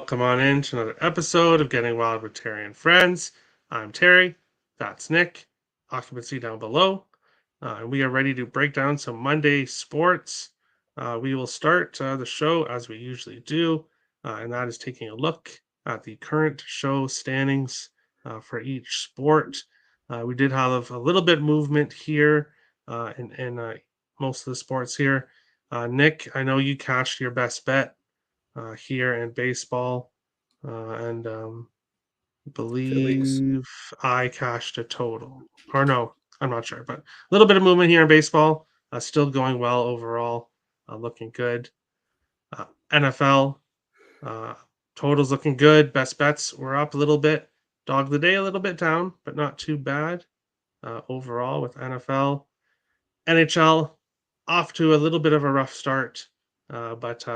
Welcome on in to another episode of Getting Wild with Terry and Friends. I'm Terry. That's Nick. Occupancy down below. And we are ready to break down some Monday sports. We will start the show as we usually do, and that is taking a look at the current show standings for each sport. We did have a little bit movement here in most of the sports here. Nick, I know you cashed your best bet here in baseball, and Phillies. believe I cashed a total. Or no, I'm not sure, but a little bit of movement here in baseball. Still going well overall, looking good. NFL uh, totals looking good. Best bets were up a little bit. Dog of the day a little bit down, but not too bad overall with NFL. NHL off to a little bit of a rough start, but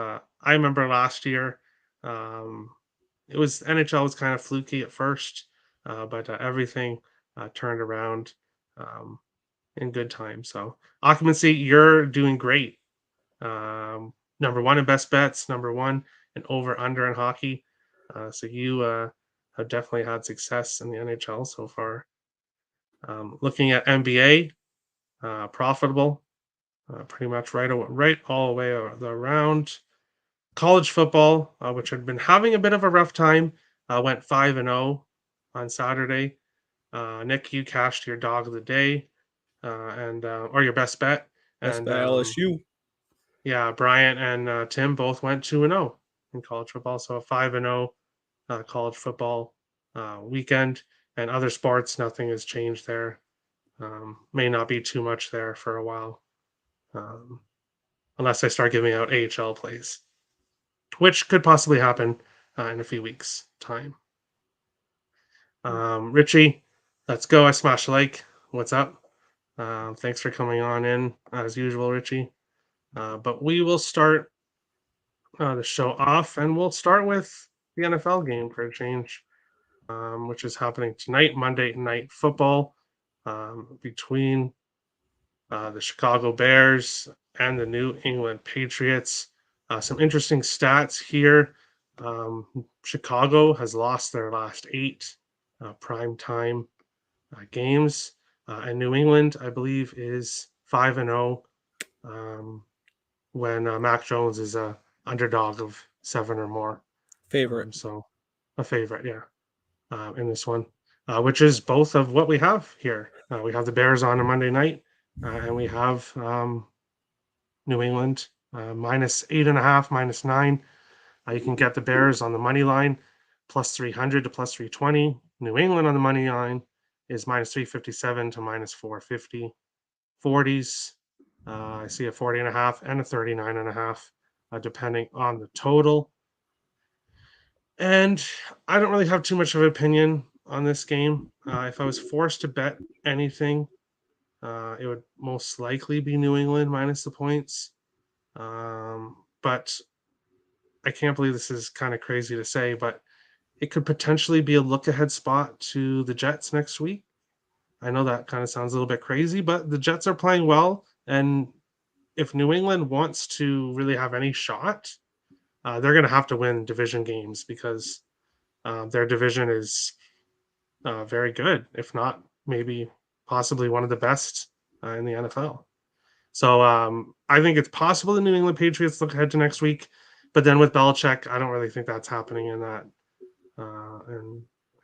I remember last year um, it was NHL was kind of fluky at first, but everything turned around um, in good time. So occupancy, you're doing great. Number one in best bets, number one in over under in hockey. So you have definitely had success in the NHL so far. Looking at NBA, profitable, pretty much right all the way around. College football, which had been having a bit of a rough time, went 5-0 on Saturday. Nick, you cashed your dog of the day, and or your best bet, Best and by LSU. yeah, Bryant and Tim both went 2-0 in college football. So a 5-0 college football weekend, and other sports, nothing has changed there. May not be too much there for a while, um, unless I start giving out AHL plays, which could possibly happen in a few weeks' time. Richie, let's go. I smashed a like. What's up? Thanks for coming on in as usual, Richie. But we will start the show off, and we'll start with the NFL game for a change, which is happening tonight, Monday Night Football, between the Chicago Bears and the New England Patriots. Some interesting stats here. Chicago has lost their last 8 prime time games, and New England, I believe, is 5-0 when Mac Jones is a underdog of 7 or more. Favorite. So a favorite, yeah, in this one, which is both of what we have here. We have the Bears on a Monday night, and we have New England minus 8.5, minus 9. You can get the Bears on the money line plus 300 to plus 320. New England on the money line is minus 357 to minus 450. 40s, I see a 40.5 and a 39.5, depending on the total. And I don't really have too much of an opinion on this game. If I was forced to bet anything, it would most likely be New England minus the points. But I can't believe this is kind of crazy to say, but it could potentially be a look ahead spot to the Jets next week. I know that kind of sounds a little bit crazy, but the Jets are playing well. And if New England wants to really have any shot, they're going to have to win division games because their division is very good, if not maybe possibly one of the best in the NFL. So I think it's possible the New England Patriots look ahead to next week, but then with Belichick, I don't really think that's happening in that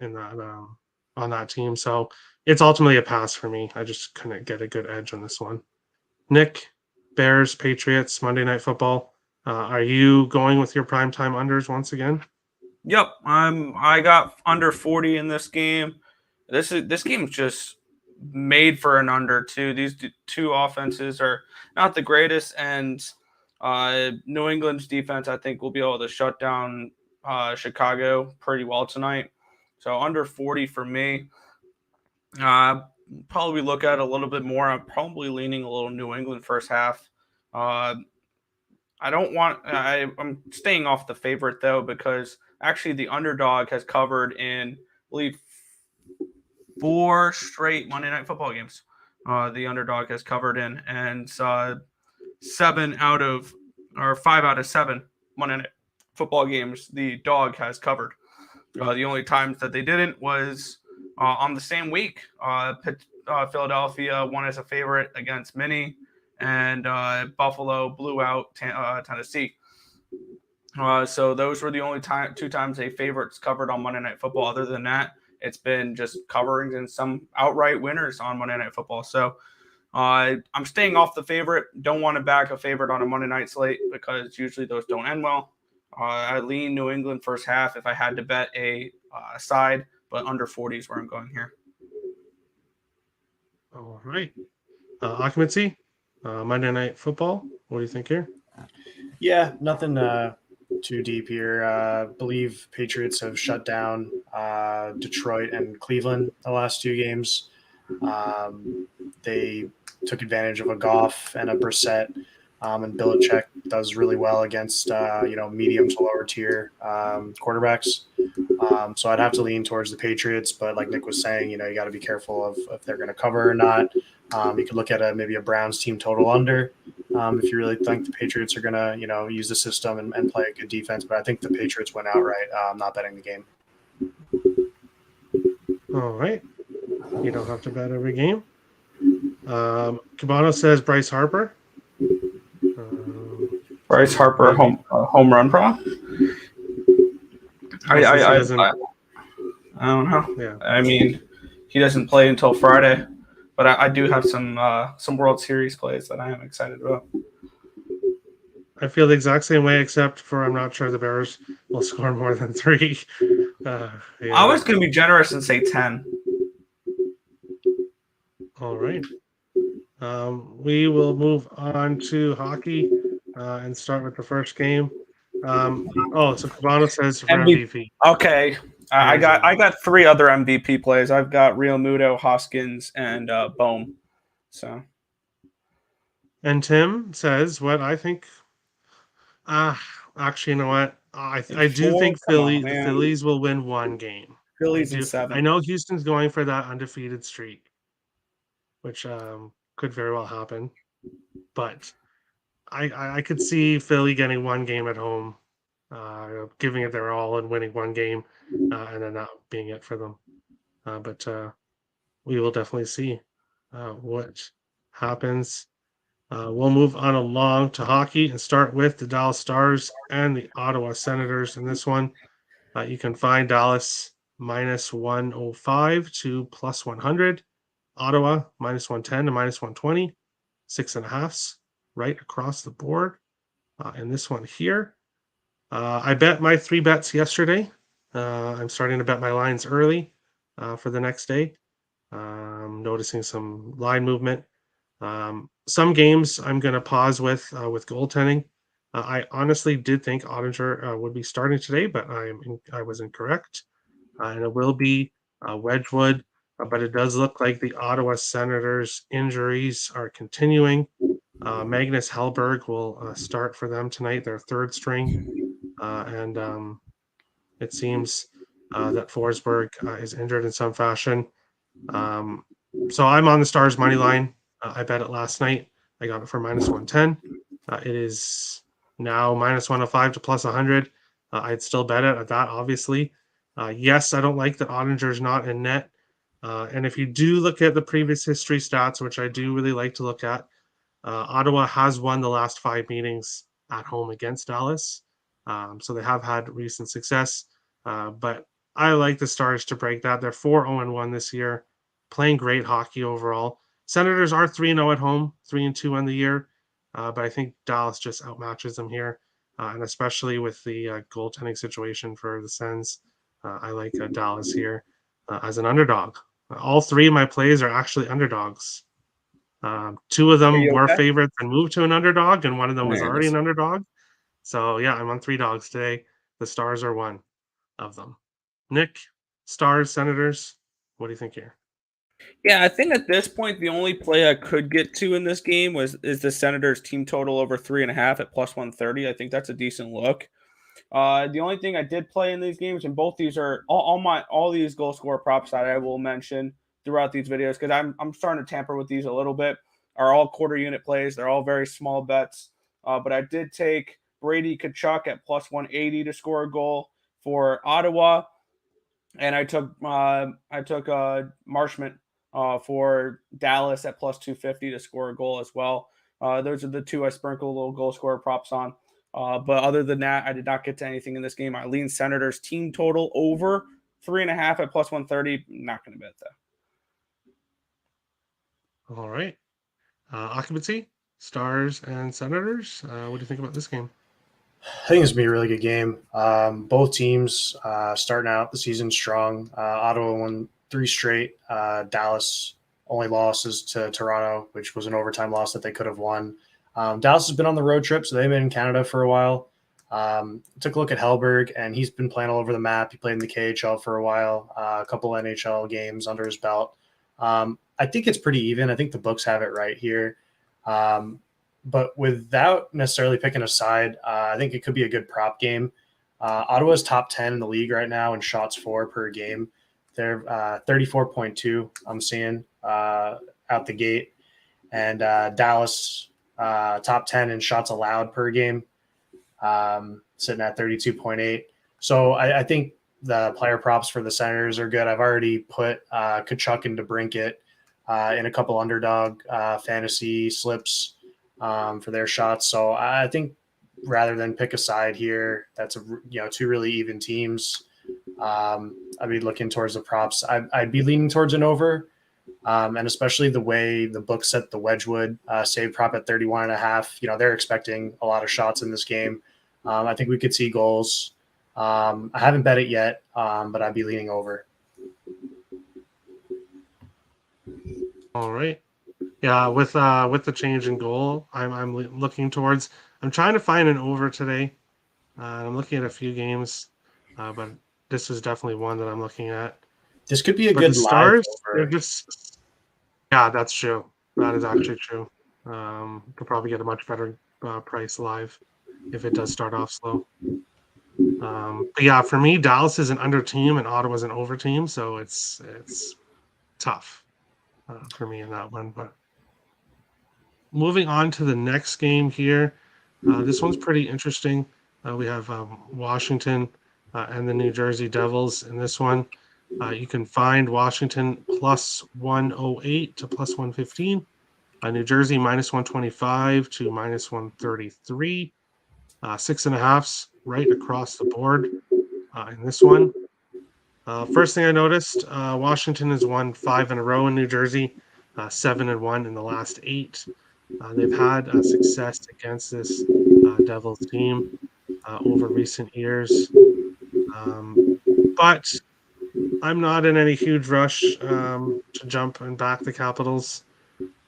in that on that team. So it's ultimately a pass for me. I just couldn't get a good edge on this one. Nick, Bears, Patriots, Monday Night Football. Are you going with your primetime unders once again? Yep, I got under 40 in this game. This game's just made for an under too. These two offenses are not the greatest, and New England's defense I think will be able to shut down Chicago pretty well tonight. So under 40 for me. Probably look at a little bit more. I'm probably leaning a little New England first half. Uh, I don't want. I'm staying off the favorite though because actually the underdog has covered in, I believe, 4 straight Monday Night Football games. The underdog has covered in, and 5 out of 7 football games the dog has covered. The only times that they didn't was on the same week. Philadelphia won as a favorite against Minnie, and Buffalo blew out Tennessee. So those were the only two times a favorites covered on Monday Night Football. Other than that, it's been just coverings and some outright winners on Monday Night Football. So I'm staying off the favorite. Don't want to back a favorite on a Monday night slate because usually those don't end well. I lean New England first half if I had to bet a side, but under 40 is where I'm going here. All right. Occupancy, Monday Night Football. What do you think here? Yeah, nothing too deep here. I believe Patriots have shut down Detroit and Cleveland the last two games. They took advantage of a Goff and a Brissett, and Belichick does really well against medium to lower tier quarterbacks. So I'd have to lean towards the Patriots, but like Nick was saying, you got to be careful of if they're going to cover or not. You could look at maybe a Browns team total under if you really think the Patriots are going to use the system and play a good defense. But I think the Patriots win outright. I'm not betting the game. All right. You don't have to bet every game. Cabano says Bryce Harper. Bryce Harper home run prop. I don't know. Yeah. I mean, he doesn't play until Friday, but I do have some World Series plays that I am excited about. I feel the exact same way, except for I'm not sure the Bears will score more than 3. Yeah. I was going to be generous and say 10. All right. We will move on to hockey and start with the first game. So Cabano says for MVP. Okay. I got 3 other MVP plays. I've got Real Muto, Hoskins, and Bohm. So. And Tim says what I think. Actually, you know what? I do think the Phillies will win one game. Phillies in 7. I know Houston's going for that undefeated streak, which could very well happen. But I could see Philly getting one game at home, giving it their all and winning one game, and then that being it for them. But we will definitely see what happens. We'll move on along to hockey and start with the Dallas Stars and the Ottawa Senators. In this one, you can find Dallas minus 105 to plus 100. Ottawa minus 110 to minus 120. 6.5s right across the board. In this one here, I bet my 3 bets yesterday. I'm starting to bet my lines early for the next day. Noticing some line movement. Some games I'm going to pause with goaltending. I honestly did think Ottinger would be starting today, but I was incorrect. And it will be Wedgwood, but it does look like the Ottawa Senators injuries are continuing. Magnus Hellberg will start for them tonight, their 3rd string. And it seems that Forsberg is injured in some fashion. So I'm on the Stars money line. I bet it last night. I got it for minus 110. It is now minus 105 to plus 100. I'd still bet it at that, obviously. Yes, I don't like that Ottinger's not in net. And if you do look at the previous history stats, which I do really like to look at, Ottawa has won the last 5 meetings at home against Dallas. So they have had recent success. But I like the Stars to break that. They're 4-0-1 this year, playing great hockey overall. Senators are 3-0 at home, 3-2 on the year. But I think Dallas just outmatches them here. And especially with the goaltending situation for the Sens, I like Dallas here as an underdog. All 3 of my plays are actually underdogs. 2 of them were favorites and moved to an underdog, and one of them was already an underdog. So, yeah, I'm on 3 dogs today. The Stars are one of them. Nick, Stars, Senators, what do you think here? Yeah, I think at this point the only play I could get to in this game is the Senators team total over 3.5 at plus 130. I think that's a decent look. The only thing I did play in these games, and both these are all these goal scorer props that I will mention throughout these videos because I'm starting to tamper with these a little bit, are all quarter unit plays. They're all very small bets. But I did take Brady Tkachuk at plus 180 to score a goal for Ottawa, and I took Marshman for Dallas at plus 250 to score a goal as well. Those are the two I sprinkle a little goal scorer props on. But other than that, I did not get to anything in this game. I lean Senators team total over 3.5 at plus 130. Not going to bet that. All right. Occupancy, Stars and Senators. What do you think about this game? I think it's going to be a really good game. Both teams starting out the season strong. Ottawa won 3 straight. Dallas only losses to Toronto, which was an overtime loss that they could have won. Dallas has been on the road trip, so they've been in Canada for a while. Took a look at Hellberg, and he's been playing all over the map. He played in the KHL for a while, a couple NHL games under his belt. I think it's pretty even. I think the books have it right here. But without necessarily picking a side, I think it could be a good prop game. Ottawa's top 10 in the league right now in shots for per game. They're 34.2, I'm seeing out the gate. And Dallas, top 10 in shots allowed per game, sitting at 32.8. So I think the player props for the Senators are good. I've already put Tkachuk and DeBrincat in a couple underdog fantasy slips for their shots. So I think rather than pick a side here, that's two really even teams. I'd be looking towards the props. I'd be leaning towards an over, and especially the way the book set the Wedgwood save prop at 31.5. They're expecting a lot of shots in this game. I think we could see goals. I haven't bet it yet, but I'd be leaning over. All right. Yeah, with the change in goal, I'm looking towards. I'm trying to find an over today. I'm looking at a few games, but this is definitely one that I'm looking at. This could be a For good the Stars. live over. Yeah, that's true. That is actually true. Could probably get a much better price live if it does start off slow. But yeah, for me, Dallas is an under team and Ottawa's an over team, so it's tough for me in that one. But moving on to the next game here, this one's pretty interesting. We have Washington and the New Jersey Devils in this one. You can find Washington plus 108 to plus 115. New Jersey minus 125 to minus 133. 6.5s right across the board in this one. First thing I noticed, Washington has won 5 in a row in New Jersey, 7-1 in the last 8. They've had success against this Devils team over recent years. But I'm not in any huge rush to jump and back the Capitals.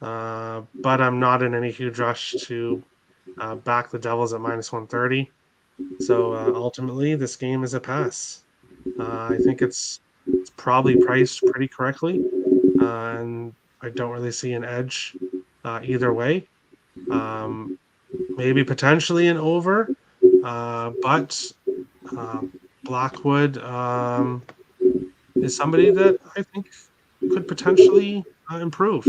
But I'm not in any huge rush to back the Devils at minus 130. So ultimately, this game is a pass. I think it's probably priced pretty correctly, and I don't really see an edge either way. Maybe potentially an over, but Blackwood is somebody that I think could potentially improve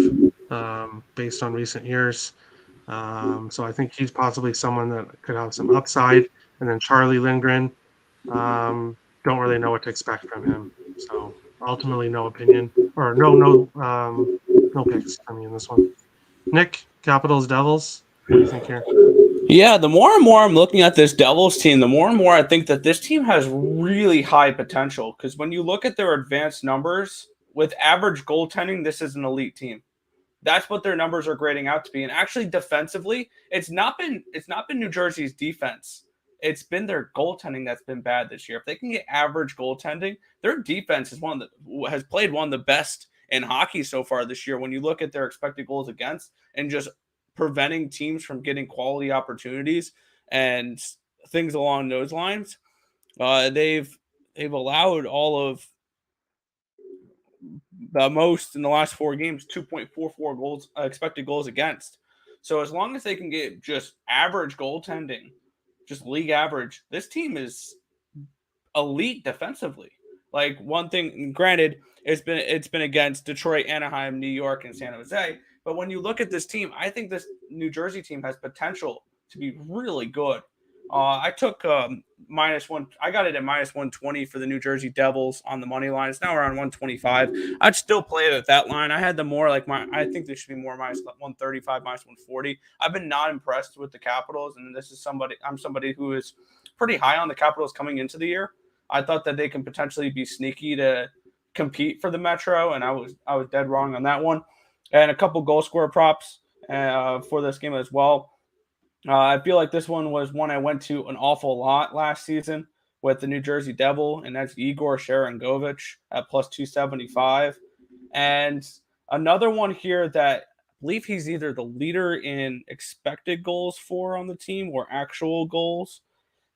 based on recent years. So I think he's possibly someone that could have some upside. And then Charlie Lindgren, don't really know what to expect from him. So ultimately, no opinion or no picks for me in this one. Nick, Capitals, Devils. What do you think here? Yeah, the more and more I'm looking at this Devils team, the more and more I think that this team has really high potential. Because when you look at their advanced numbers with average goaltending, this is an elite team. That's what their numbers are grading out to be. And actually, defensively, it's not been New Jersey's defense. It's been their goaltending that's been bad this year. If they can get average goaltending, their defense is has played one of the best in hockey so far this year. When you look at their expected goals against and just preventing teams from getting quality opportunities and things along those lines, they've allowed all of the most in the last 4 games, 2.44 goals expected goals against. So as long as they can get just average goaltending, just league average, this team is elite defensively. Like, one thing, granted, it's been against Detroit, Anaheim, New York, and San Jose. But when you look at this team, I think this New Jersey team has potential to be really good. I took -1. I got it at -120 for the New Jersey Devils on the money line. It's now around 125. I'd still play it at that line. I had the more like I think there should be more -135, -140. I've been not impressed with the Capitals, and this is somebody. I'm somebody who is pretty high on the Capitals coming into the year. I thought that they can potentially be sneaky to compete for the Metro, and I was dead wrong on that one. And a couple goal scorer props for this game as well. I feel like this one was one I went to an awful lot last season with the New Jersey Devil, and that's Igor Sharangovich at +275. And another one here that I believe he's either the leader in expected goals for on the team or actual goals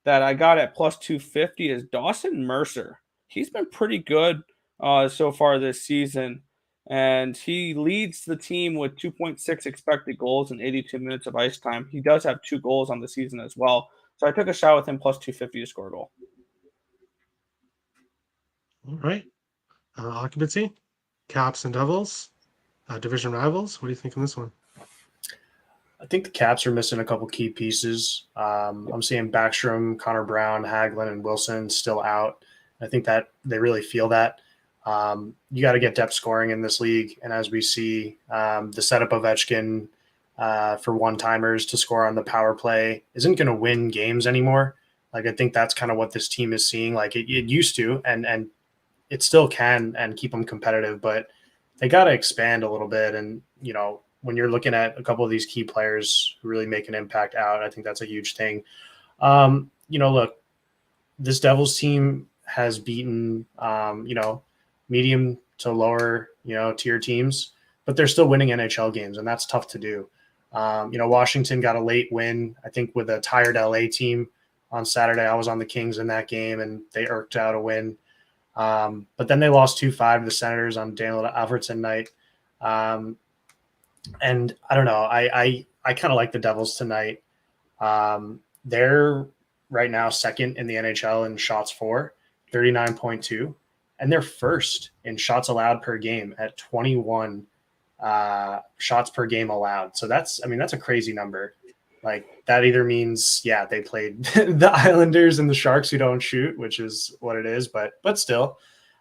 that I got at +250 is Dawson Mercer. He's been pretty good so far this season, and he leads the team with 2.6 expected goals and 82 minutes of ice time. He does have 2 goals on the season as well. So I took a shot with him +250 to score a goal. All right. Occupancy, Caps and Devils, division rivals. What do you think of this one? I think the Caps are missing a couple key pieces. I'm seeing Backstrom, Connor Brown, Hagelin, and Wilson still out. I think that they really feel that. You got to get depth scoring in this league. And as we see, the setup of Ovechkin for one-timers to score on the power play isn't going to win games anymore. Like, I think that's kind of what this team is seeing. Like it used to, and it still can and keep them competitive, but they got to expand a little bit. And, you know, when you're looking at a couple of these key players who really make an impact out, I think that's a huge thing. You know, look, this Devils team has beaten, medium to lower, tier teams, but they're still winning NHL games, and that's tough to do. Washington got a late win, I think, with a tired LA team on Saturday. I was on the Kings in that game, and they irked out a win. But then they lost 2-5 to the Senators on Daniel Alfredson night. And I don't know, I kind of like the Devils tonight. They're right now second in the NHL in shots for, 39.2. And they're first in shots allowed per game at 21 shots per game allowed. So that's a crazy number. Like, that either means, they played the Islanders and the Sharks who don't shoot, which is what it is, but still.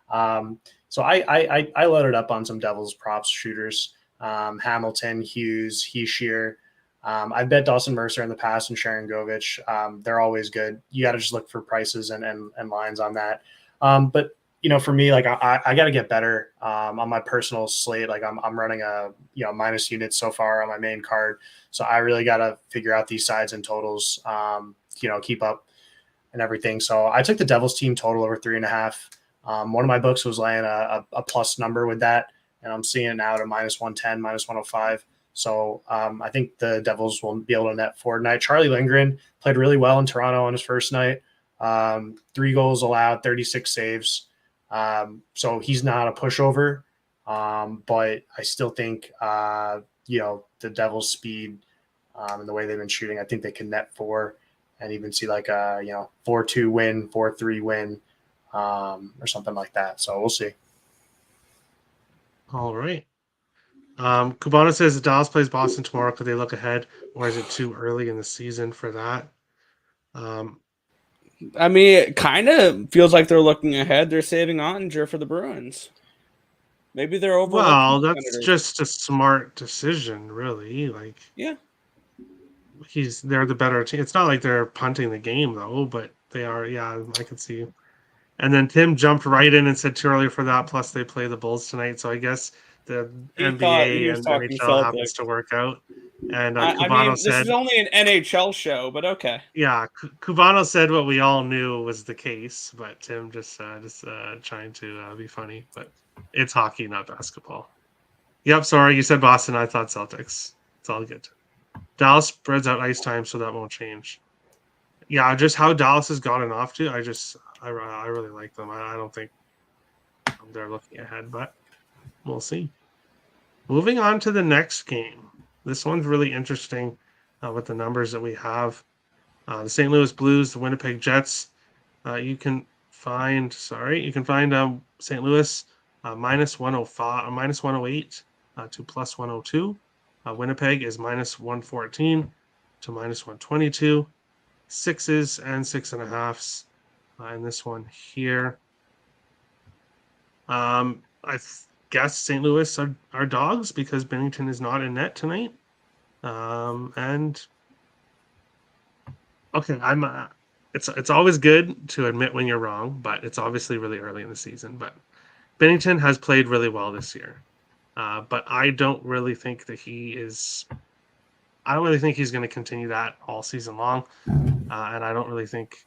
So I loaded up on some Devils props shooters. Hamilton, Hughes, Heeshear. I bet Dawson Mercer in the past and Sharangovich. They're always good. You got to just look for prices and lines on that. But for me, like I got to get better on my personal slate. Like I'm running a minus units so far on my main card, so I really got to figure out these sides and totals. Keep up and everything. So I took the Devils team total over 3.5. One of my books was laying a plus number with that, and I'm seeing it now at a -110, -105. So I think the Devils will be able to net for tonight. Charlie Lindgren played really well in Toronto on his first night. 3 goals allowed, 36 saves. So he's not a pushover, but I still think, the Devils' speed and the way they've been shooting, I think they can net 4 and even see like a 4-2 win, 4-3 win, or something like that. So we'll see. All right. Cubano says Dallas plays Boston tomorrow. Could they look ahead, or is it too early in the season for that? It kind of feels like they're looking ahead. They're saving Ottinger for the Bruins. Maybe they're overlooking. Well, that's just a smart decision, really. Like, yeah, they're the better team. It's not like they're punting the game though, but they are. Yeah, I could see. And then Tim jumped right in and said too early for that. Plus, they play the Bulls tonight, so I guess the NBA and NHL happens to work out. And Cubano said, "This is only an NHL show, but okay." Yeah, Cubano said what we all knew was the case, but Tim just trying to be funny. But it's hockey, not basketball. Yep, sorry, you said Boston. I thought Celtics. It's all good. Dallas spreads out ice time, so that won't change. Yeah, just how Dallas has gotten off to, I really like them. I don't think they're looking ahead, but we'll see. Moving on to the next game. This one's really interesting with the numbers that we have. The St. Louis Blues, the Winnipeg Jets. You can find St. Louis -105, -108 to +102. Winnipeg is -114 to -122. 6s and 6.5s in this one here. I guess St. Louis are dogs because Bennington is not in net tonight. And okay, it's always good to admit when you're wrong, but it's obviously really early in the season. But Bennington has played really well this year. But I don't really think that he is. I don't really think he's going to continue that all season long, and I don't really think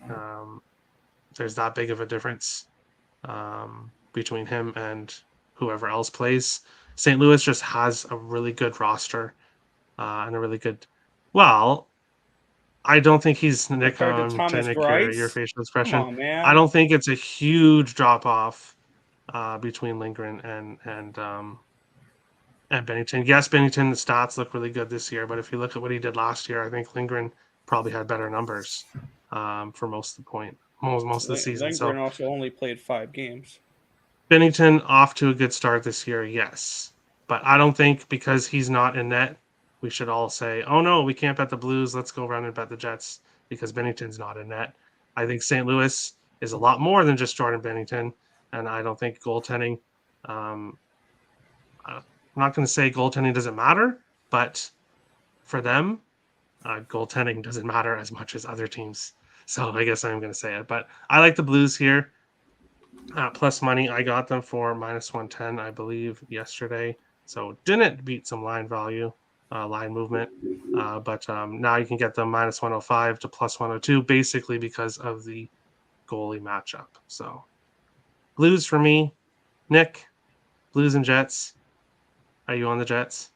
there's that big of a difference between him and whoever else plays. St. Louis just has a really good roster and a really good. Well, I don't think he's Nick. Compared to I'm trying Thomas to your Greiss, facial come expression. on, I man. don't think it's a huge drop off between Lindgren and Bennington. Yes, Bennington's stats look really good this year, but if you look at what he did last year, I think Lindgren probably had better numbers for most of the most of the season. Lindgren So also only played 5 games. Bennington off to a good start this year, yes, but I don't think because he's not in net, we should all say, "Oh no, we can't bet the Blues. Let's go around and bet the Jets because Bennington's not in net." I think St. Louis is a lot more than just Jordan Bennington, and I don't think goaltending. Um, I'm not going to say goaltending doesn't matter, but for them, goaltending doesn't matter as much as other teams. So I guess I'm going to say it. But I like the Blues here. Plus money, I got them for minus 110, I believe, yesterday. So didn't beat some line value, line movement. But now you can get them minus 105 to plus 102, basically because of the goalie matchup. So Blues for me. Nick, Blues and Jets. Are you on the Jets?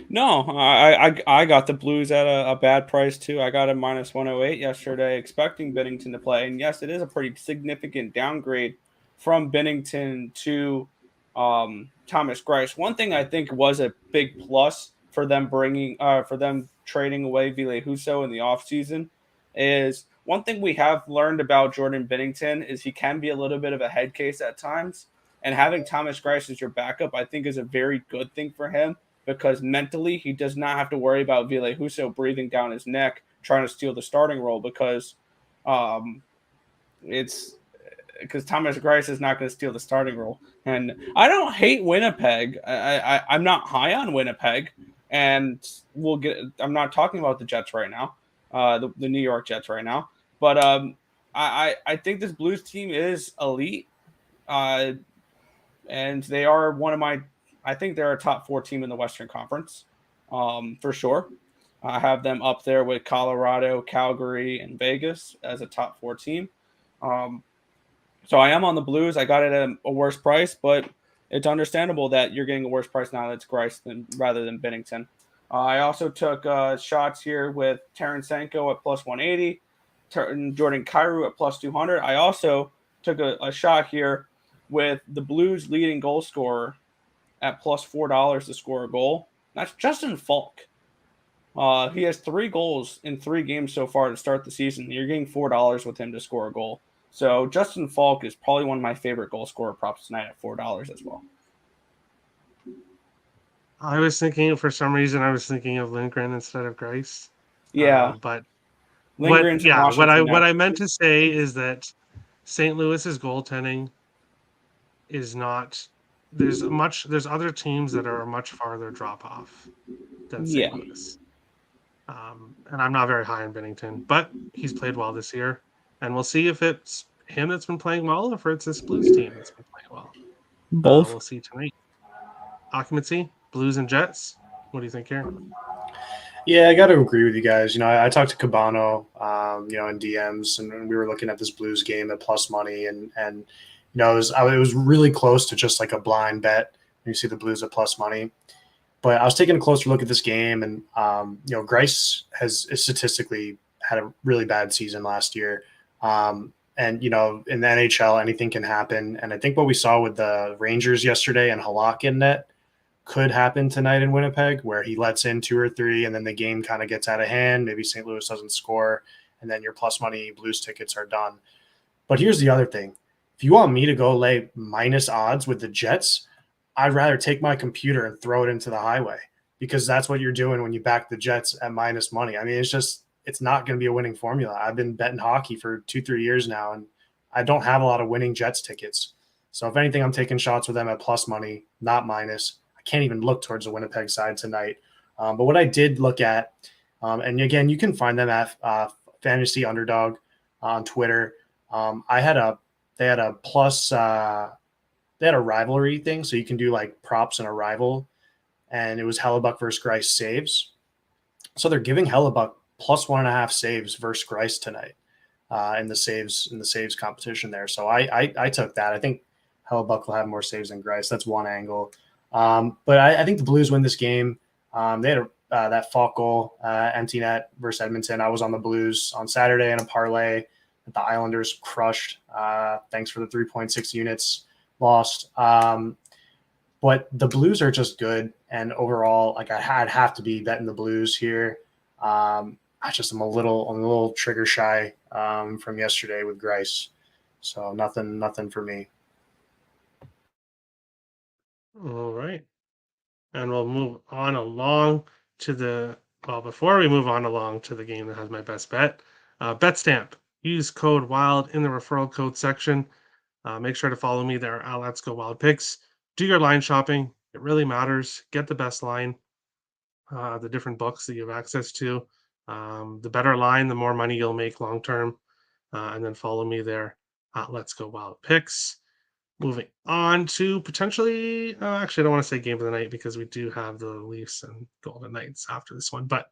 No, I got the Blues at a bad price too. I got a minus 108 yesterday, expecting Bennington to play. And yes, it is a pretty significant downgrade from Bennington to Thomas Greiss. One thing I think was a big plus for them for them trading away Ville Husso in the offseason is one thing we have learned about Jordan Bennington is he can be a little bit of a head case at times. And having Thomas Greiss as your backup, I think, is a very good thing for him because mentally he does not have to worry about Ville Husso breathing down his neck trying to steal the starting role because it's because Thomas Greiss is not going to steal the starting role. And I don't hate Winnipeg. I'm not high on Winnipeg, and I'm not talking about the Jets right now, the New York Jets right now. But I think this Blues team is elite, and they are one of my. I think they're a top 4 team in the Western Conference, for sure. I have them up there with Colorado, Calgary, and Vegas as a top 4 team. So I am on the Blues. I got it at a worse price, but it's understandable that you're getting a worse price now that's Greiss rather than Bennington. I also took shots here with Tarasenko at plus 180, Jordan Kyrou at plus 200. I also took a shot here with the Blues leading goal scorer at plus $4 to score a goal. That's Justin Falk. He has 3 goals in 3 games so far to start the season. You're getting $4 with him to score a goal. So Justin Falk is probably one of my favorite goal scorer props tonight at $4 as well. I was thinking, for some reason, I was thinking of Lindgren instead of Greiss. Yeah, But Lindgren's in Washington now. what I meant to say is that St. Louis's goaltending is not. There's other teams that are a much farther drop off than Yeah. St. Louis. And I'm not very high on Bennington, but he's played well this year, and we'll see if it's him that's been playing well, or if it's this Blues team that's been playing well. Both. We'll see tonight. Occupancy, Blues and Jets. What do you think here? Yeah, I got to agree with you guys. You know, I talked to Cabano, in DMs, and we were looking at this Blues game at plus money, and you know, it was really close to just like a blind bet when you see the Blues at plus money. But I was taking a closer look at this game, and Greiss has statistically had a really bad season last year. And you know, in the NHL, anything can happen. And I think what we saw with the Rangers yesterday and Halak in net could happen tonight in Winnipeg, where he lets in 2 or 3, and then the game kind of gets out of hand. Maybe St. Louis doesn't score, and then your plus money Blues tickets are done. But here's the other thing: if you want me to go lay minus odds with the Jets, I'd rather take my computer and throw it into the highway, because that's what you're doing when you back the Jets at minus money. I mean, it's not going to be a winning formula. I've been betting hockey for 2-3 years now, and I don't have a lot of winning Jets tickets. So if anything, I'm taking shots with them at plus money, not minus. I can't even look towards the Winnipeg side tonight. But what I did look at, and again, you can find them at Fantasy Underdog on Twitter. They had a plus, they had a rivalry thing, so you can do like props and a rival, and it was Hellebuck versus Grice saves. So they're giving Hellebuck plus 1.5 saves versus Grice tonight in the saves competition there. So I took that. I think Hellebuck will have more saves than Grice. That's one angle. But I think the Blues win this game. They had that Falk goal, empty net versus Edmonton. I was on the Blues on Saturday in a parlay that the Islanders crushed. Thanks for the 3.6 units lost. But the Blues are just good. And overall, like I'd have to be betting the Blues here. I'm a little trigger shy from yesterday with Grice. So nothing for me. All right. And we'll move on along to before we move on along to the game that has my best bet, bet stamp. Use code WILD in the referral code section. Make sure to follow me there at Let's Go Wild Picks. Do your line shopping. It really matters. Get the best line, the different books that you have access to. The better line, the more money you'll make long term. And then follow me there at Let's Go Wild Picks. Moving on to potentially, actually, I don't want to say game of the night because we do have the Leafs and Golden Knights after this one. But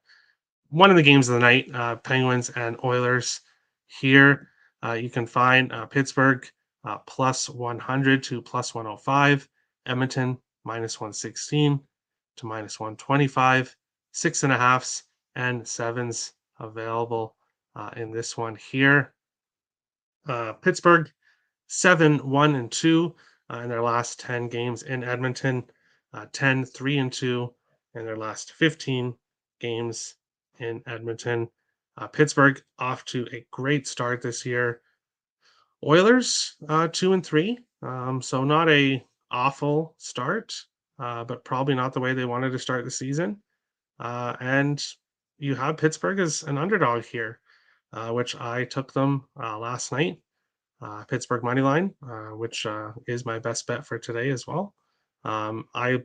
one of the games of the night, Penguins and Oilers. Here, you can find Pittsburgh plus 100 to plus 105, Edmonton minus 116 to minus 125, 6.5s and 7s available in this one here. Pittsburgh 7-1-2 in their last 10 games in Edmonton, 10-3-2 in their last 15 games in Edmonton. Pittsburgh off to a great start this year. Oilers 2-3, so not a awful start, but probably not the way they wanted to start the season. And you have Pittsburgh as an underdog here, which I took them last night. Pittsburgh money line, which is my best bet for today as well. I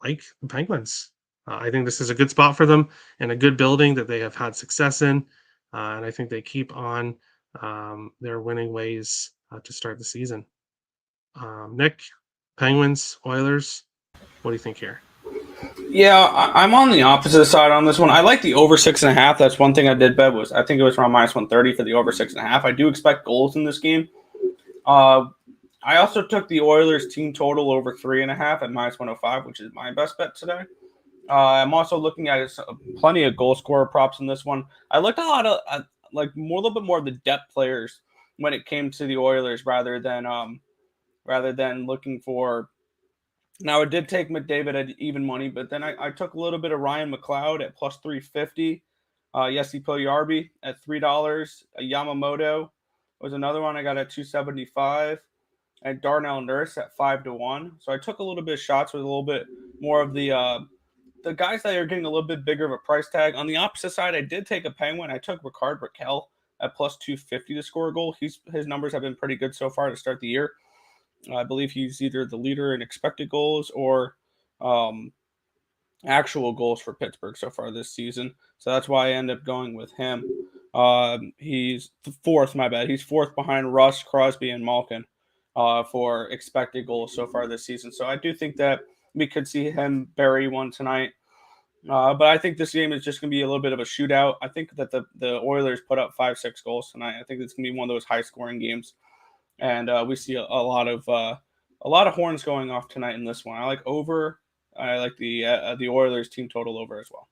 like the Penguins. I think this is a good spot for them and a good building that they have had success in. And I think they keep on their winning ways to start the season. Nick, Penguins, Oilers, what do you think here? Yeah, I'm on the opposite side on this one. I like the over 6.5. That's one thing I did bet was I think it was around minus 130 for the over 6.5. I do expect goals in this game. I also took the Oilers team total over 3.5 at minus 105, which is my best bet today. I'm also looking at plenty of goal scorer props in this one. I looked a lot of a little bit more of the depth players when it came to the Oilers rather than looking for. Now, I did take McDavid at even money, but then I took a little bit of Ryan McLeod at plus 350. Jesse Puljujarvi at $3. Yamamoto was another one I got at 275. And Darnell Nurse at 5-1. So I took a little bit of shots with a little bit more of the guys that are getting a little bit bigger of a price tag. On the opposite side, I did take a Penguin. I took Rickard Rakell at plus 250 to score a goal. His numbers have been pretty good so far to start the year. I believe he's either the leader in expected goals or actual goals for Pittsburgh so far this season. So that's why I end up going with him. He's fourth, my bad. He's fourth behind Russ, Crosby, and Malkin for expected goals so far this season. So I do think that we could see him bury one tonight. But I think this game is just going to be a little bit of a shootout. I think that the Oilers put up 5-6 goals tonight. I think it's going to be one of those high-scoring games. And we see a lot of horns going off tonight in this one. I like over. I like the Oilers team total over as well.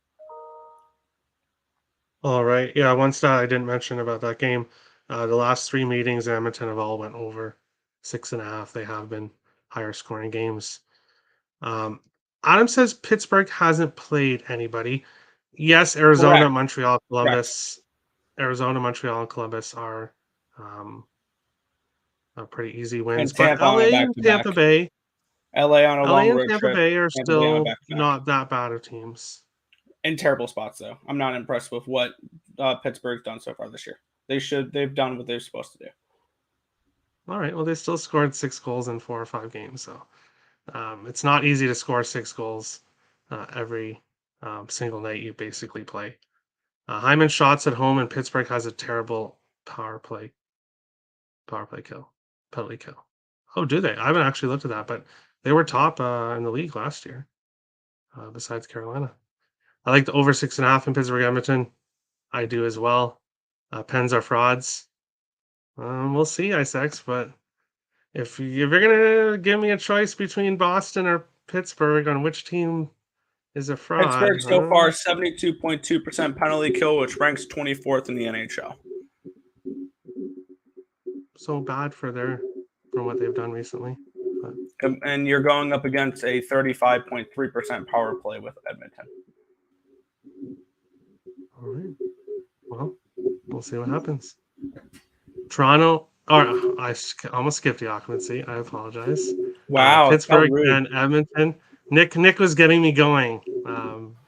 All right. Yeah, one stat I didn't mention about that game. The last 3 meetings in Edmonton have all went over 6.5. They have been higher scoring games. Adam says Pittsburgh hasn't played anybody. Yes, Arizona, Correct. Montreal, Columbus. Correct. Arizona, Montreal, and Columbus are pretty easy wins. And Tampa but LA and Tampa Bay. LA on a long road Tampa trip. Bay are still not that bad of teams. In terrible spots, though. I'm not impressed with what Pittsburgh's done so far this year. They've done what they're supposed to do. All right. Well, they still scored 6 goals in 4 or 5 games, so it's not easy to score 6 goals every single night you basically play. Hyman shots at home, and Pittsburgh has a terrible power play kill, penalty kill. Oh, do they? I haven't actually looked at that, but they were top in the league last year, besides Carolina. I like the over 6.5 in Pittsburgh Edmonton. I do as well. Pens are frauds. We'll see, Isaacs, but if you're gonna give me a choice between Boston or Pittsburgh on which team is a fraud, Pittsburgh so far 72.2% penalty kill, which ranks 24th in the NHL. So bad from what they've done recently. But, and you're going up against a 35.3% power play with Edmonton. all right. Well, we'll see what happens. Toronto, I almost skipped the occupancy. I apologize. Wow, Pittsburgh and Edmonton. Nick was getting me going.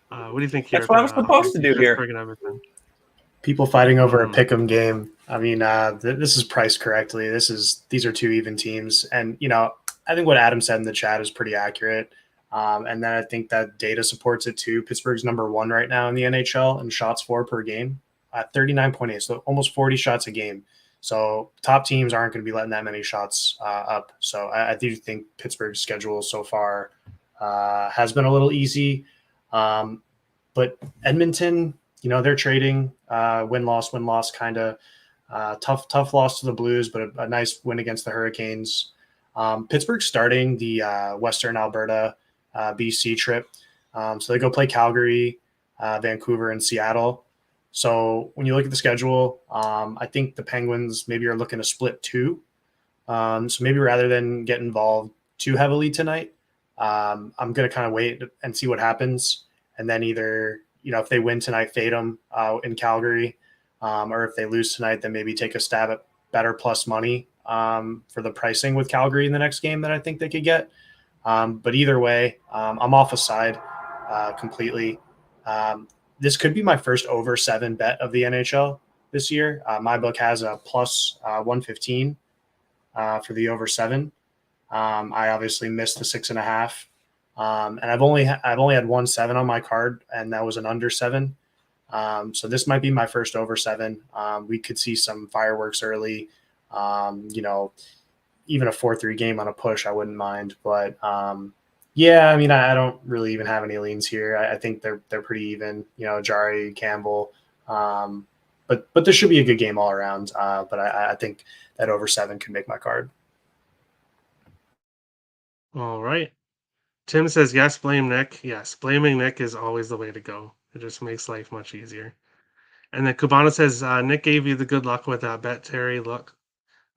What do you think here? That's what I'm supposed to do here. Pittsburgh and Edmonton. People fighting over a pick'em game. I mean, this is priced correctly. These are 2 even teams, and I think what Adam said in the chat is pretty accurate. And then I think that data supports it too. Pittsburgh's number 1 right now in the NHL in shots for per game at 39.8, so almost 40 shots a game. So top teams aren't going to be letting that many shots up. So I do think Pittsburgh's schedule so far has been a little easy. But Edmonton, they're trading win-loss kind of tough loss to the Blues, but a nice win against the Hurricanes. Pittsburgh starting the Western Alberta BC trip. So they go play Calgary, Vancouver, and Seattle. So when you look at the schedule, I think the Penguins maybe are looking to split 2. So maybe rather than get involved too heavily tonight, I'm going to kind of wait and see what happens. And then either, if they win tonight, fade them in Calgary, or if they lose tonight, then maybe take a stab at better plus money for the pricing with Calgary in the next game that I think they could get. But either way, I'm off a side completely. This could be my first over 7 bet of the NHL this year. My book has a plus 115 for the over 7. I obviously missed the 6.5. And I've only had 1 7 on my card, and that was an under 7. So this might be my first over 7. We could see some fireworks early. Even a 4-3 game on a push, I wouldn't mind. But yeah, I mean, I don't really even have any leans here. I think they're pretty even. Jari, Campbell, but this should be a good game all around. But I think that over 7 can make my card. All right. Tim says, yes, blame Nick. Yes, blaming Nick is always the way to go. It just makes life much easier. And then Cubano says, Nick gave you the good luck with that bet, Terry. Look,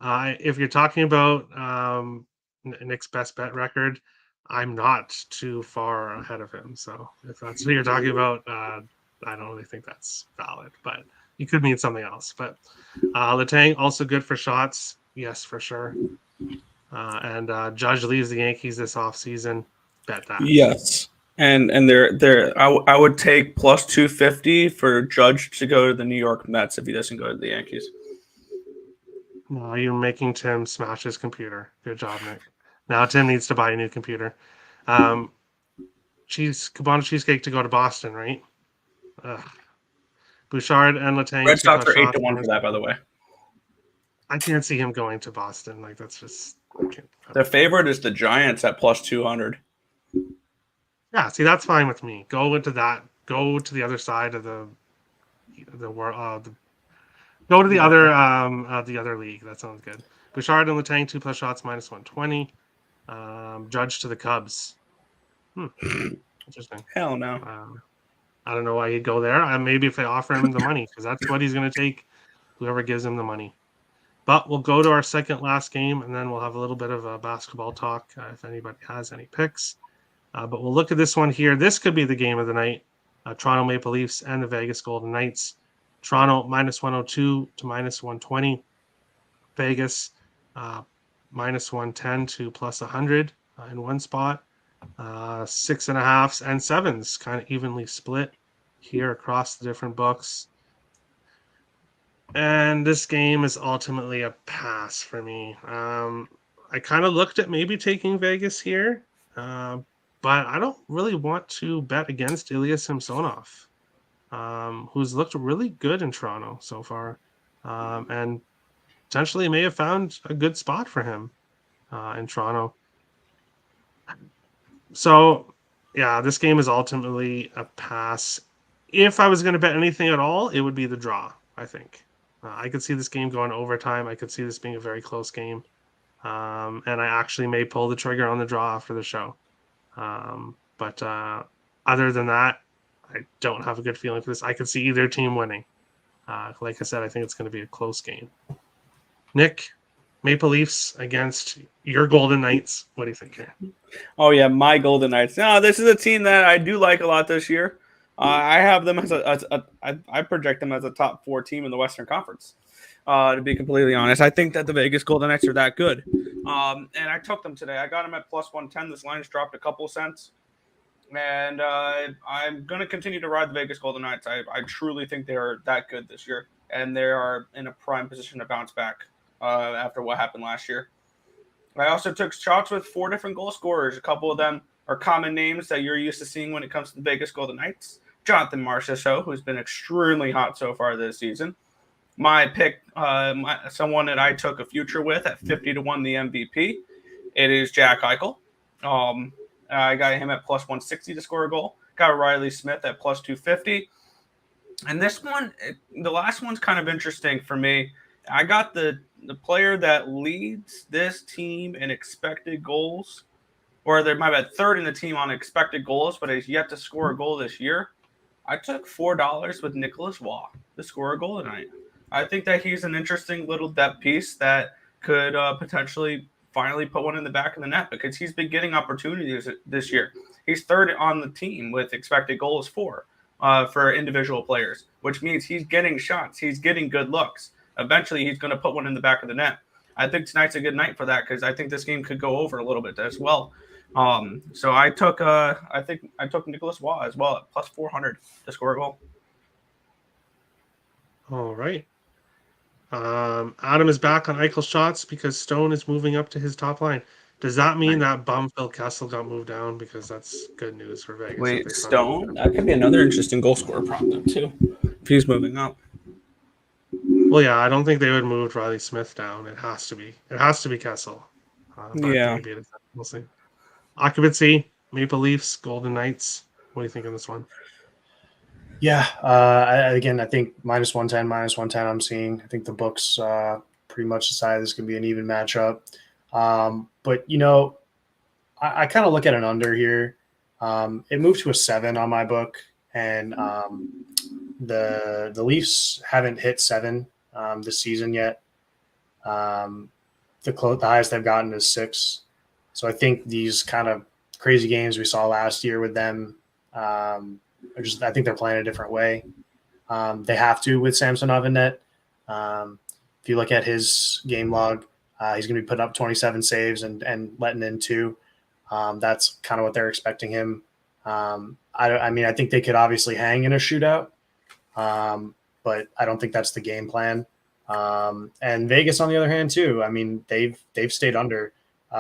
if you're talking about Nick's best bet record, I'm not too far ahead of him. So if that's what you're talking about, I don't really think that's valid. But you could mean something else. But Letang, also good for shots. Yes, for sure. And Judge leaves the Yankees this offseason. Bet that. Yes. And I would take plus 250 for Judge to go to the New York Mets if he doesn't go to the Yankees. No, you're making Tim smash his computer. Good job, Nick. Now Tim needs to buy a new computer. Cabana Cheesecake to go to Boston, right? Bouchard and Letang. Red Sox are 8-1 for that, by the way. I can't see him going to Boston. Like that's just. The favorite is the Giants at plus 200. Yeah, see, that's fine with me. Go into that. Go to the other side of the world. Go to the other league. That sounds good. Bouchard and Letang 2+ shots minus 120. Judge to the Cubs. Interesting. Hell no. I don't know why he'd go there. Maybe if they offer him the money, because that's what he's going to take. Whoever gives him the money. But we'll go to our second last game, and then we'll have a little bit of a basketball talk if anybody has any picks. But we'll look at this one here. This could be the game of the night. Toronto Maple Leafs and the Vegas Golden Knights. Toronto minus 102 to minus 120. Vegas minus 110 to plus 100 in one spot. 6.5s and 7s kind of evenly split here across the different books. And this game is ultimately a pass for me. I kind of looked at maybe taking Vegas here, but I don't really want to bet against Ilya Samsonov, who's looked really good in Toronto so far, and potentially may have found a good spot for him in Toronto. So, yeah, this game is ultimately a pass. If I was going to bet anything at all, it would be the draw, I think. I could see this game going overtime. I could see this being a very close game. And I actually may pull the trigger on the draw after the show. But other than that, I don't have a good feeling for this. I could see either team winning. Like I said, I think it's going to be a close game. Nick, Maple Leafs against your Golden Knights. What do you think here? Oh yeah, my Golden Knights. No, this is a team that I do like a lot this year. I have them as I project them as a top 4 team in the Western Conference. To be completely honest, I think that the Vegas Golden Knights are that good. And I took them today. I got them at plus 110. This line's dropped a couple cents. And I'm going to continue to ride the Vegas Golden Knights. I truly think they are that good this year. And they are in a prime position to bounce back after what happened last year. I also took shots with 4 different goal scorers. A couple of them are common names that you're used to seeing when it comes to the Vegas Golden Knights. Jonathan Marchessault, who's been extremely hot so far this season. My pick, someone that I took a future with at 50-1 the MVP, it is Jack Eichel. I got him at plus 160 to score a goal. Got Riley Smith at plus 250. And this one, the last one's kind of interesting for me. I got the player that leads this team in expected goals, or they might be third in the team on expected goals, but has yet to score a goal this year. I took $4 with Nicholas Waugh to score a goal tonight. I think that he's an interesting little depth piece that could potentially finally put one in the back of the net because he's been getting opportunities this year. He's third on the team with expected goals for individual players, which means he's getting shots. He's getting good looks. Eventually, he's going to put one in the back of the net. I think tonight's a good night for that because I think this game could go over a little bit as well. So I took Nicholas Waugh as well at plus 400 to score a goal. All right. Adam is back on Eichel's shots because Stone is moving up to his top line. Does that mean that bum Phil Kessel got moved down? Because that's good news for Vegas. Wait, Stone? That could be another interesting goal scorer prop then too. If he's moving up. Well, yeah, I don't think they would move Riley Smith down. It has to be Kessel. Yeah. Maybe we'll see. Occupancy, Maple Leafs, Golden Knights. What do you think of this one? Yeah, I think minus 110, I'm seeing. I think the books pretty much decided this could be an even matchup. But, I kind of look at an under here. It moved to a 7 on my book, and the Leafs haven't hit 7 this season yet. The highest they've gotten is 6. So I think these kind of crazy games we saw last year with them, I think they're playing a different way. They have to with Samsonov in net. If you look at his game log, he's going to be putting up 27 saves and letting in 2. That's kind of what they're expecting him. I think they could obviously hang in a shootout, but I don't think that's the game plan. And Vegas, on the other hand, too. I mean, they've stayed under.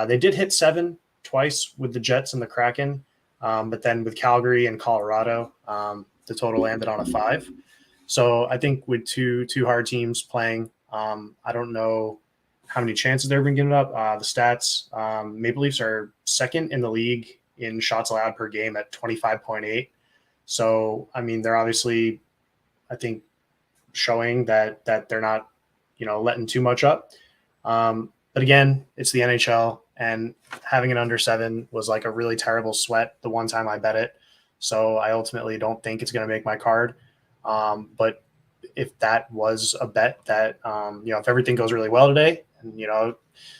They did hit 7 twice with the Jets and the Kraken, but then with Calgary and Colorado, the total landed on a 5. So I think with two hard teams playing, I don't know how many chances they've been giving up. The stats, Maple Leafs are second in the league in shots allowed per game at 25.8. So, I mean, they're obviously, I think, showing that they're not, letting too much up. But again, it's the NHL, and having an under 7 was like a really terrible sweat the one time I bet it. So I ultimately don't think it's going to make my card. But if that was a bet that, if everything goes really well today and,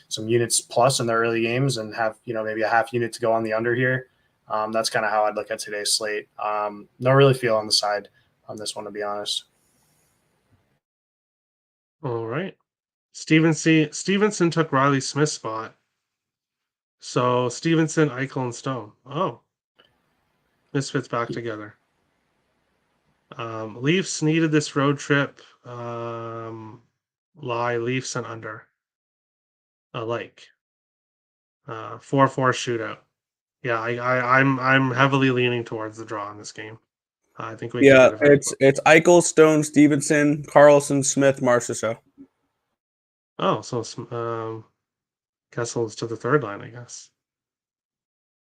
some units plus in the early games and have, maybe a half unit to go on the under here, that's kind of how I'd look at today's slate. No really feel on the side on this one, to be honest. All right. Stevenson took Riley Smith's spot. So Stevenson, Eichel, and Stone. Oh. Misfits back together. Leafs needed this road trip. Leafs and under. Like 4-4 shootout. Yeah, I'm heavily leaning towards the draw in this game. I think we can Yeah, get a very close. it's Eichel, Stone, Stevenson, Carlson, Smith, Marchessault. Oh, so Kessel's to the third line, I guess.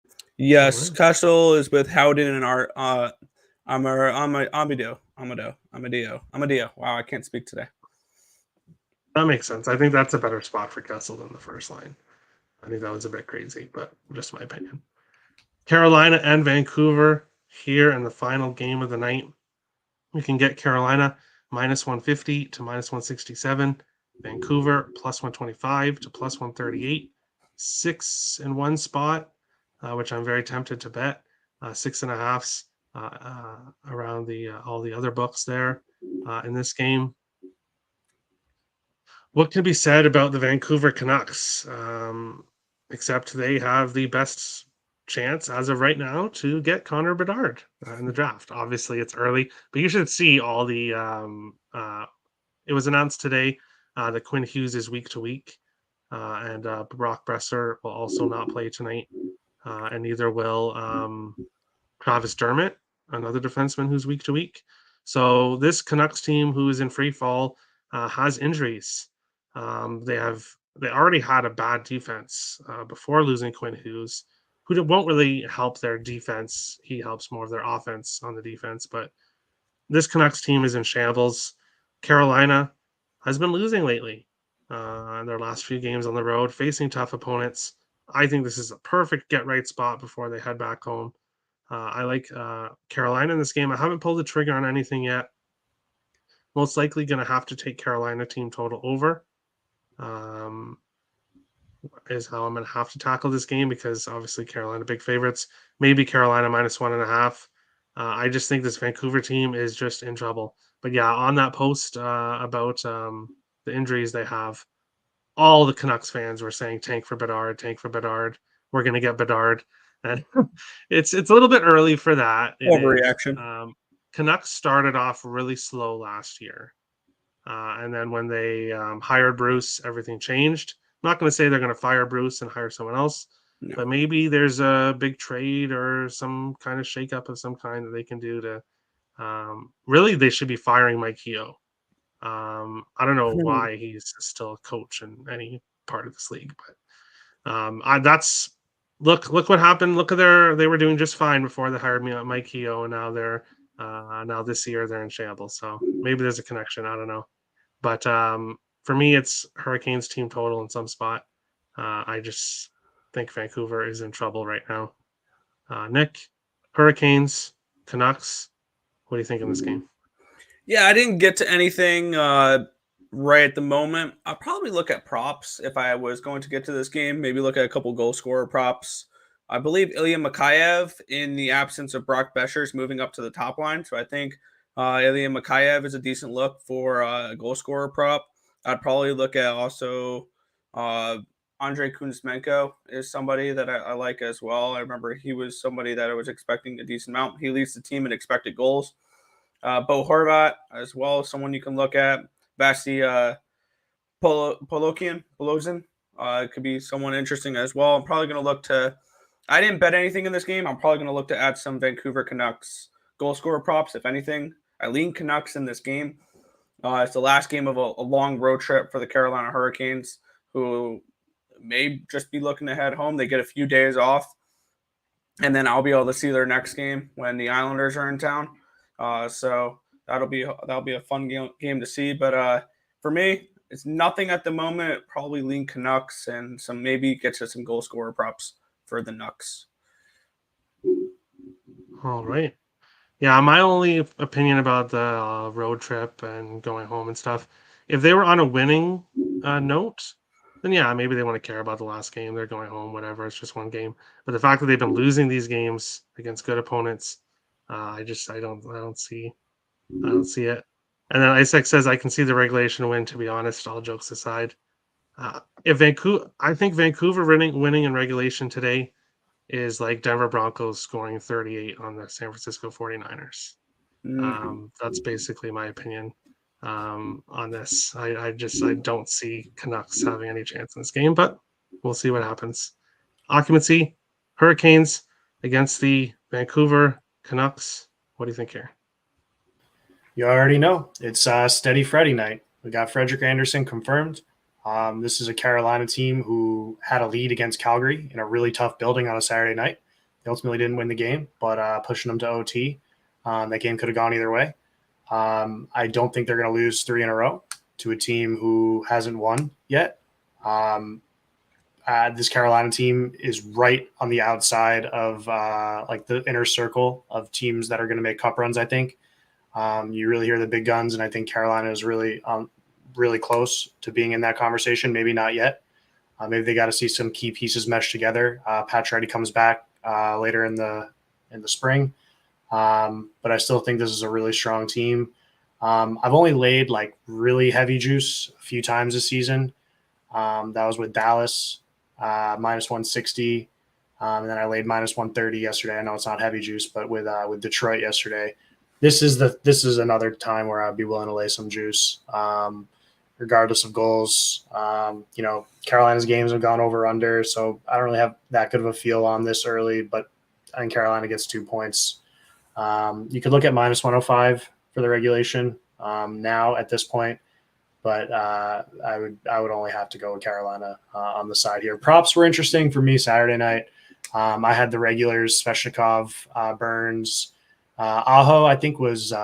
All Yes, right. Kessel is with Howden and our Amadio. Wow, I can't speak today. That makes sense. I think that's a better spot for Kessel than the first line. I think that was a bit crazy, but just my opinion. Carolina and Vancouver here in the final game of the night. We can get Carolina minus 150 to minus 167. Vancouver plus 125 to plus 138. 6-1 spot, which I'm very tempted to bet. 6.5s around the all the other books there in this game. What can be said about the Vancouver Canucks? Except they have the best chance as of right now to get Connor Bedard in the draft. Obviously, it's early, but you should see all the. It was announced today that Quinn Hughes is week to week, and Brock Besser will also not play tonight, and neither will Travis Dermott, another defenseman who's week to week. So this Canucks team, who is in free fall, has injuries. They already had a bad defense before losing Quinn Hughes, who won't really help their defense. He helps more of their offense on the defense. But this Canucks team is in shambles. Carolina has been losing lately in their last few games on the road, facing tough opponents. I think this is a perfect get right spot before they head back home. I like Carolina in this game. I haven't pulled the trigger on anything yet. Most likely going to have to take Carolina team total over. Is how I'm going to have to tackle this game because obviously Carolina big favorites. Maybe Carolina minus 1.5. I just think this Vancouver team is just in trouble. But yeah, on that post about the injuries they have, all the Canucks fans were saying tank for Bedard, tank for Bedard. We're going to get Bedard. And it's a little bit early for that. It is. Overreaction. Canucks started off really slow last year. And then when they hired Bruce, everything changed. I'm not going to say they're going to fire Bruce and hire someone else, No. but maybe there's a big trade or some kind of shakeup of some kind that they can do to. Really, they should be firing Mike Keogh. I don't know why he's still a coach in any part of this league, but that's look what happened. Look at they were doing just fine before they hired me on Mike Keogh, and now they're now this year they're in shambles. So maybe there's a connection. I don't know. But for me, it's Hurricanes team total in some spot. I just think Vancouver is in trouble right now. Nick, Hurricanes, Canucks. What do you think in this game? Yeah, I didn't get to anything right at the moment. I'll probably look at props if I was going to get to this game. Maybe look at a couple goal scorer props. I believe Ilya Mikheyev, in the absence of Brock Besser, is moving up to the top line. So I think Ilya Mikheyev is a decent look for a goal scorer prop. I'd probably look at also Andrei Kuzmenko is somebody that I like as well. I remember he was somebody that I was expecting a decent amount. He leads the team in expected goals. Bo Horvat as well, someone you can look at. Vasi Polozin could be someone interesting as well. I'm probably going to look to. I didn't bet anything in this game. I'm probably going to look to add some Vancouver Canucks goal scorer props, if anything. I lean Canucks in this game. It's the last game of a long road trip for the Carolina Hurricanes, who may just be looking to head home. They get a few days off, and then I'll be able to see their next game when the Islanders are in town. So that'll be a fun game to see. But for me, it's nothing at the moment. Probably lean Canucks and maybe get to some goal scorer props for the Nucks. All right. Yeah, my only opinion about the road trip and going home and stuff, if they were on a winning note, then yeah, maybe they want to care about the last game. They're going home, whatever. It's just one game. But the fact that they've been losing these games against good opponents, I don't see it. And then Isaac says I can see the regulation win. To be honest, all jokes aside, I think Vancouver winning in regulation today is like Denver Broncos scoring 38 on the San Francisco 49ers. That's basically my opinion on this. I don't see Canucks having any chance in this game, but we'll see what happens. Occupancy, Hurricanes against the Vancouver Canucks. What do you think here? You already know it's steady Freddy night. We got Frederik Andersen confirmed. This is a Carolina team who had a lead against Calgary in a really tough building on a Saturday night. They ultimately didn't win the game, but pushing them to OT. That game could have gone either way. I don't think they're going to lose 3 in a row to a team who hasn't won yet. This Carolina team is right on the outside of like the inner circle of teams that are going to make cup runs, I think. You really hear the big guns, and I think Carolina is really really close to being in that conversation. Maybe not yet. Maybe they got to see some key pieces mesh together. Pacioretty comes back later in the spring, but I still think this is a really strong team. I've only laid like really heavy juice a few times this season. That was with Dallas, minus 160. And then I laid minus 130 yesterday. I know it's not heavy juice, but with Detroit yesterday, this is another time where I'd be willing to lay some juice, regardless of goals. Carolina's games have gone over under, so I don't really have that good of a feel on this early, but I think Carolina gets 2 points. You could look at minus 105 for the regulation now at this point, but I would only have to go with Carolina on the side here. Props were interesting for me Saturday night. I had the regulars, Sveshnikov, Burns, Aho. I think was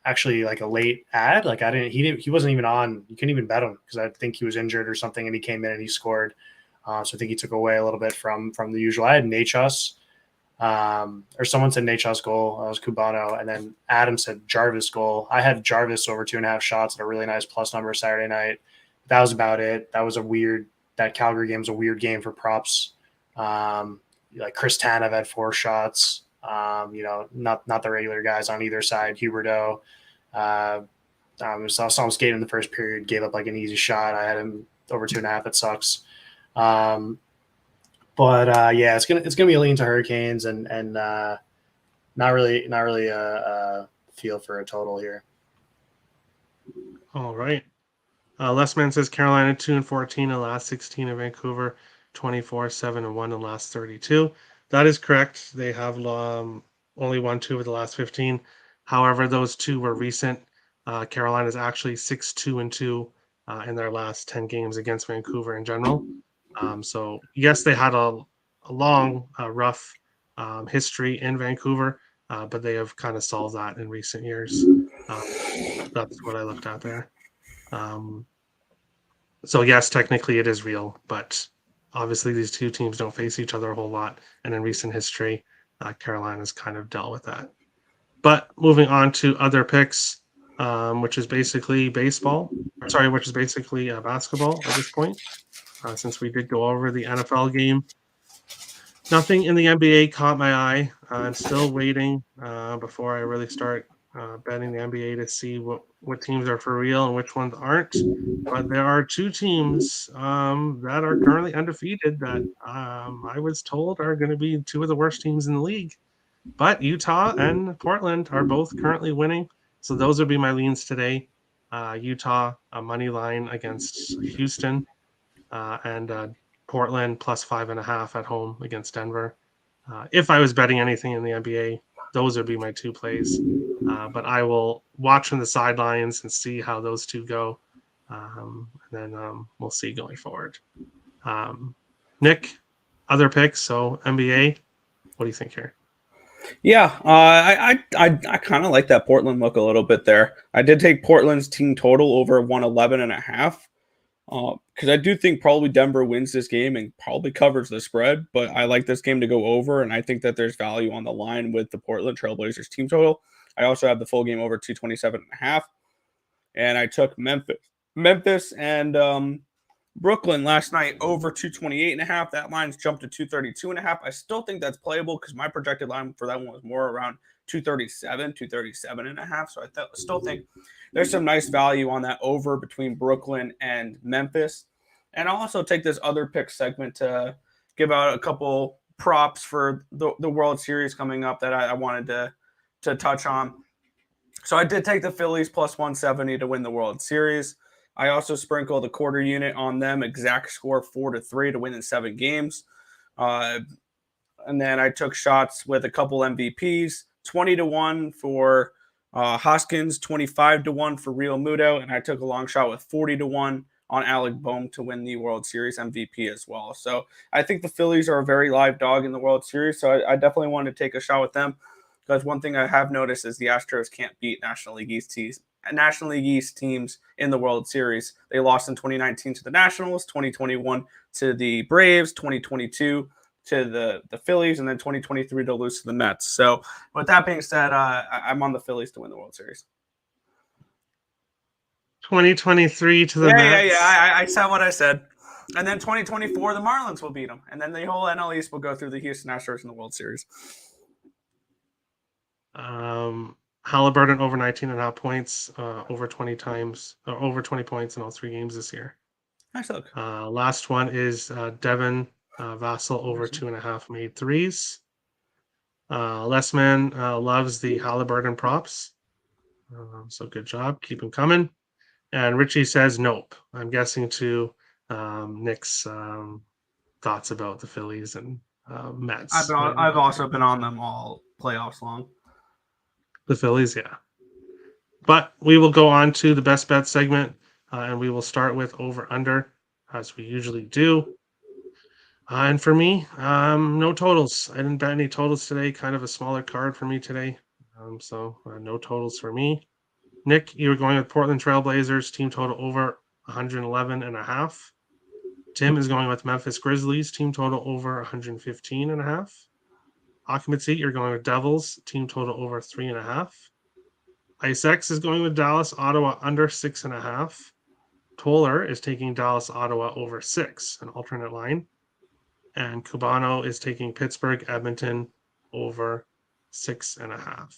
actually like a late ad. Like he wasn't even on. You couldn't even bet him because I think he was injured or something, and he came in and he scored. So I think he took away a little bit from the usual. I had Nachos. Or someone said Nachos goal. That was Cubano. And then Adam said Jarvis goal. I had Jarvis over 2.5 shots at a really nice plus number Saturday night. That was about it. That Calgary game was a weird game for props. Like Chris Tanev had 4 shots. Not the regular guys on either side. Huberdeau. Saw him skate in the first period, gave up like an easy shot. I had him over 2.5. It sucks. But it's gonna be a lean to Hurricanes and not really a feel for a total here. All right. Lessman says Carolina 2-14 in the last 16, and Vancouver 24-7-1 in the last 32. That is correct. They have only won 2 of the last 15. However, those 2 were recent. Carolina is actually 6-2-2 in their last 10 games against Vancouver in general. So yes, they had a long, rough history in Vancouver, but they have kind of solved that in recent years. That's what I looked at there. So yes, technically it is real, but obviously these 2 teams don't face each other a whole lot, and in recent history, Carolina's kind of dealt with that. But moving on to other picks, which is basically basketball at this point. Since we did go over the NFL game. Nothing in the NBA caught my eye. I'm still waiting before I really start betting the NBA to see what teams are for real and which ones aren't. But there are 2 teams that are currently undefeated that I was told are going to be 2 of the worst teams in the league. But Utah and Portland are both currently winning. So those would be my leans today. Utah, a money line against Houston. And Portland plus 5.5 at home against Denver. If I was betting anything in the NBA, those would be my 2 plays. But I will watch from the sidelines and see how those 2 go. And then we'll see going forward. Nick, other picks. So NBA, what do you think here? Yeah, I kind of like that Portland look a little bit there. I did take Portland's team total over 111.5. Because I do think probably Denver wins this game and probably covers the spread, but I like this game to go over, and I think that there's value on the line with the Portland Trailblazers team total. I also have the full game over 227.5, and I took Memphis and Brooklyn last night over 228.5. That line's jumped to 232.5. I still think that's playable because my projected line for that one was more around 237.5. So I still think there's some nice value on that over between Brooklyn and Memphis. And I'll also take this other pick segment to give out a couple props for the World Series coming up that I wanted to touch on. So I did take the Phillies plus 170 to win the World Series. I also sprinkled a quarter unit on them, exact score 4-3 to win in 7 games. And then I took shots with a couple MVPs, 20-1 for Hoskins, 25-1 for Real Muto, and I took a long shot with 40-1 on Alec Boehm to win the World Series MVP as well. So I think the Phillies are a very live dog in the World Series, so I definitely want to take a shot with them. Because one thing I have noticed is the Astros can't beat National League East teams in the World Series. They lost in 2019 to the Nationals, 2021 to the Braves, 2022 to the Phillies, and then 2023 to lose to the Mets. So with that being said, I'm on the Phillies to win the World Series. 2023 to the Yeah. Mets. I said what I said. And then 2024, the Marlins will beat them. And then the whole NL East will go through the Houston Astros in the World Series. Halliburton over 19.5 points, over 20 times, or over 20 points in all 3 games this year. Nice look. Last one is Devin Vassell over 2.5 made threes. Lessman loves the Halliburton props. So good job. Keep them coming. And Richie says nope. I'm guessing to Nick's thoughts about the Phillies and Mets. I've also been on them all playoffs long. The Phillies, yeah. But we will go on to the best bet segment, and we will start with over under, as we usually do. And for me, no totals. I didn't bet any totals today. Kind of a smaller card for me today. So no totals for me. Nick, you were going with Portland Trailblazers, team total over 111.5. Tim is going with Memphis Grizzlies, team total over 115.5. Occupancy, you're going with Devils, team total over 3.5. IceX is going with Dallas, Ottawa under 6.5. Toller is taking Dallas, Ottawa over 6, an alternate line. And Cubano is taking Pittsburgh, Edmonton over 6.5.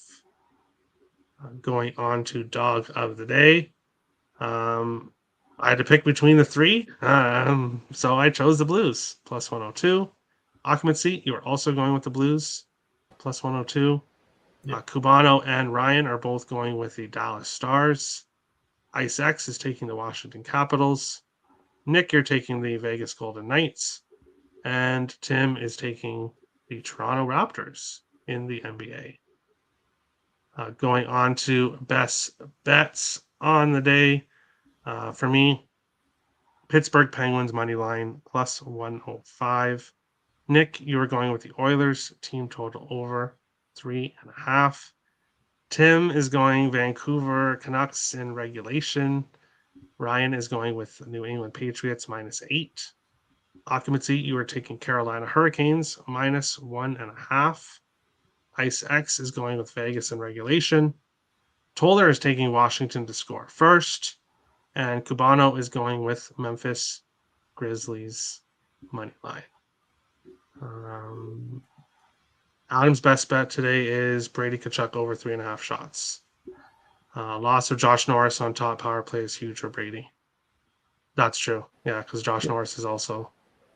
Going on to dog of the day. I had to pick between the 3, so I chose the Blues, plus 102. Occupancy, you are also going with the Blues, plus 102. Cubano and Ryan are both going with the Dallas Stars. IceX is taking the Washington Capitals. Nick, you're taking the Vegas Golden Knights. And Tim is taking the Toronto Raptors in the NBA. Going on to best bets on the day. For me, Pittsburgh Penguins money line plus 105. Nick, you are going with the Oilers, team total over 3.5. Tim is going Vancouver Canucks in regulation. Ryan is going with New England Patriots minus 8. Occupancy, you are taking Carolina Hurricanes minus 1.5. Ice X is going with Vegas in regulation. Toller is taking Washington to score first. And Cubano is going with Memphis Grizzlies money line. Adam's best bet today is Brady Tkachuk over 3.5 shots. Loss of Josh Norris on top power play is huge for Brady. That's true. Yeah, because Josh Norris is also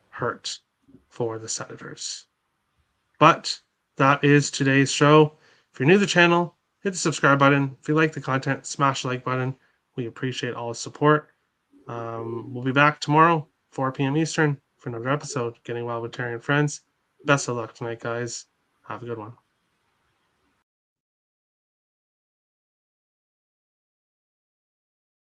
hurt for the Senators. But that is today's show. If you're new to the channel, hit the subscribe button. If you like the content, smash the like button. We appreciate all the support. We'll be back tomorrow, 4 p.m. Eastern, for another episode. Getting well with Terry and friends. Best of luck tonight, guys. Have a good one.